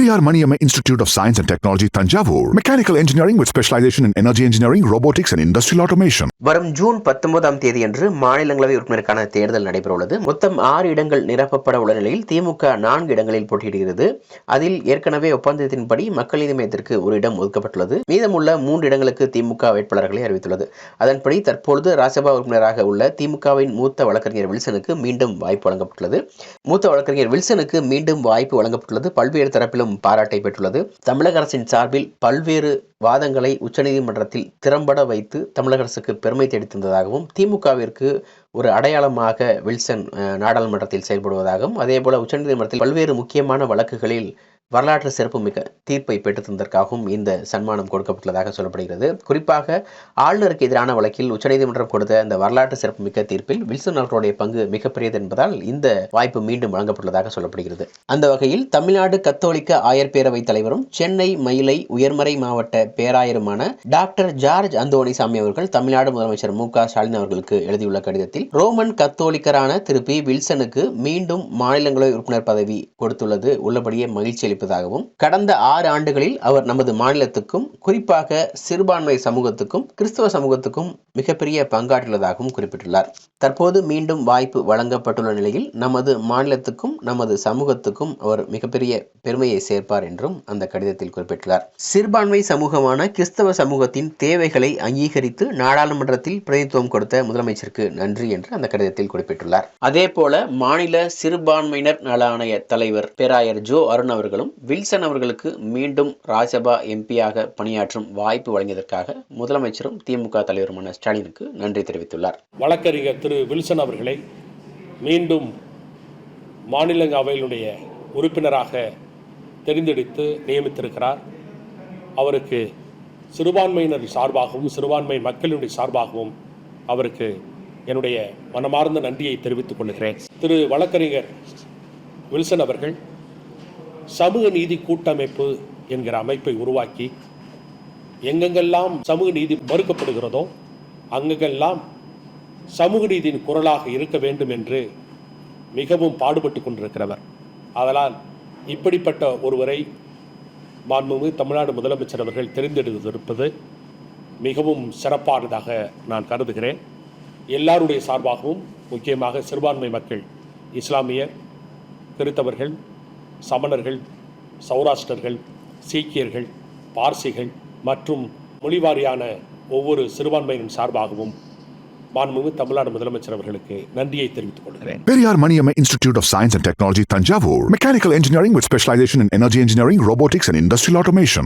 Periyar Maniamma Institute of Science and Technology, Tanjavur. Mechanical engineering with specialization in energy engineering, robotics and industrial automation. வரும் June 19ஆம் தேதியன்று மாநிலங்களவை உறுப்பினருக்கான தேர்தல் நடைபெறவுள்ளது. மொத்தம் 6 இடங்கள் நிரப்பப்பட உள்ள நிலையில் திமுக 4 இடங்களில் போட்டியிடுகிறது. அதில் ஏற்கனவே ஒப்பந்தத்தின்படி மக்கள் நீதி மையத்திற்கு ஒரு இடம் ஒதுக்கப்பட்டுள்ளது. மீதமுள்ள 3 இடங்களுக்கு திமுக வேட்பாளர்களை அறிவித்துள்ளது. அதன்படி தற்பொழுது ராஜ்யசபா உறுப்பினராக உள்ள திமுகவின் மூத்த வழக்கறிஞர் வில்சனுக்கு மீண்டும் வாய்ப்பு வழங்கப்பட்டுள்ளது. மூத்த வழக்கறிஞர் வில்சனுக்கு மீண்டும் வாய்ப்பு வழங்கப்பட்டுள்ளது பல்வேறு தரப்பிலும் பாராட்டை பெற்றுள்ளது. தமிழக அரசின் சார்பில் பல்வேறு வாதங்களை உச்சநீதிமன்றத்தில் திறம்பட வைத்து தமிழக அரசுக்கு பெருமை தேடித்தந்ததாகவும் திமுகவிற்கு ஒரு அடையாளமாக வில்சன் நாடாளுமன்றத்தில் செயல்படுவதாகவும் அதேபோல உச்சநீதிமன்றத்தில் பல்வேறு முக்கியமான வழக்குகளில் வரலாற்று சிறப்புமிக்க தீர்ப்பை பெற்று தந்ததற்காகவும் இந்த சன்மானம் கொடுக்கப்பட்டுள்ளதாக சொல்லப்படுகிறது. குறிப்பாக ஆளுநருக்கு எதிரான வழக்கில் உச்சநீதிமன்றம் கொடுத்த இந்த வரலாற்று சிறப்புமிக்க தீர்ப்பில் வில்சன் அவர்களுடைய பங்கு மிகப்பெரியது என்பதால் இந்த வாய்ப்பு மீண்டும் வழங்கப்பட்டுள்ளதாக சொல்லப்படுகிறது. அந்த வகையில் தமிழ்நாடு கத்தோலிக்க ஆயர் பேரவைத் தலைவரும் சென்னை மயிலை உயர்மறை மாவட்ட பேராயருமான டாக்டர் ஜார்ஜ் அந்தோணிசாமி அவர்கள் தமிழ்நாடு முதலமைச்சர் மு.க. ஸ்டாலின் அவர்களுக்கு எழுதியுள்ள கடிதத்தில் ரோமன் கத்தோலிக்கரான திரு பி. வில்சனுக்கு மீண்டும் மாநிலங்களவை உறுப்பினர் பதவி கொடுத்துள்ளது உள்ளபடியே மகிழ்ச்சி கடந்த 6 ஆண்டுகளில் அவர் நமது மாநிலத்துக்கும் குறிப்பாக சிறுபான்மை சமூகத்துக்கும் கிறிஸ்தவ சமூகத்துக்கும் மிகப்பெரிய பங்காற்றியுள்ளதாகவும் குறிப்பிட்டுள்ளார். தற்போது மீண்டும் வாய்ப்பு வழங்கப்பட்டுள்ள நிலையில் நமது மாநிலத்துக்கும் நமது சமூகத்துக்கும் அவர் மிகப்பெரிய பெருமையை சேர்ப்பார் என்றும் அந்த கடிதத்தில் குறிப்பிட்டுள்ளார். சிறுபான்மை சமூகமான கிறிஸ்தவ சமூகத்தின் தேவைகளை அங்கீகரித்து நாடாளுமன்றத்தில் பிரதிநிதித்துவம் கொடுத்த முதலமைச்சருக்கு நன்றி என்று அந்த கடிதத்தில் குறிப்பிட்டுள்ளார். அதே போல மாநில சிறுபான்மையினர் நல ஆணைய தலைவர் பேராயர் ஜோ அருண் அவர்களும் வில்சன் அவர்களுக்கு மீண்டும் ராஜ்யசபா எம்பியாக பணியாற்றும் வாய்ப்பு வழங்கியதற்காக முதலமைச்சரும் திமுக தலைவருமான ஸ்டாலினுக்கு நன்றி தெரிவித்துள்ளார். வழக்கறிஞர் திரு வில்சன் அவர்களை மீண்டும் மாநிலங்களவையினுடைய உறுப்பினராக தெரிந்தெடுத்து நியமித்திருக்கிறார். அவருக்கு சிறுபான்மையினர் சார்பாகவும் சிறுபான்மை மக்களுடைய சார்பாகவும் அவருக்கு என்னுடைய மனமார்ந்த நன்றியை தெரிவித்துக் கொள்கிறேன். திரு வழக்கறிஞர் வில்சன் அவர்கள் சமூக நீதி கூட்டமைப்பு என்கிற அமைப்பை உருவாக்கி எங்கெங்கெல்லாம் சமூக நீதி மறுக்கப்படுகிறதோ அங்கெல்லாம் சமூக நீதியின் குரலாக இருக்க வேண்டும் என்று மிகவும் பாடுபட்டு கொண்டிருக்கிறவர். அதனால் இப்படிப்பட்ட ஒருவரை மாண்புமிகு தமிழ்நாடு முதலமைச்சர் அவர்கள் தெரிந்தெடுத்திருப்பது மிகவும் சிறப்பானதாக நான் கருதுகிறேன். எல்லாருடைய சார்பாகவும் முக்கியமாக சிறுபான்மை மக்கள், இஸ்லாமியர், கிறித்தவர்கள், சமணர்கள், சௌராஷ்டிரர்கள், சீக்கியர்கள், பார்சிகள் மற்றும் மொழிவாரியான ஒவ்வொரு சிறுபான்மையின் சார்பாகவும் மாண்புமிகு தமிழ்நாடு முதலமைச்சர் அவர்களுக்கு நன்றியை தெரிவித்துக் கொள்கிறேன். Periyar Maniamma Institute of Science and Technology, Tanjavur. Mechanical engineering with specialization in energy engineering, robotics and industrial automation.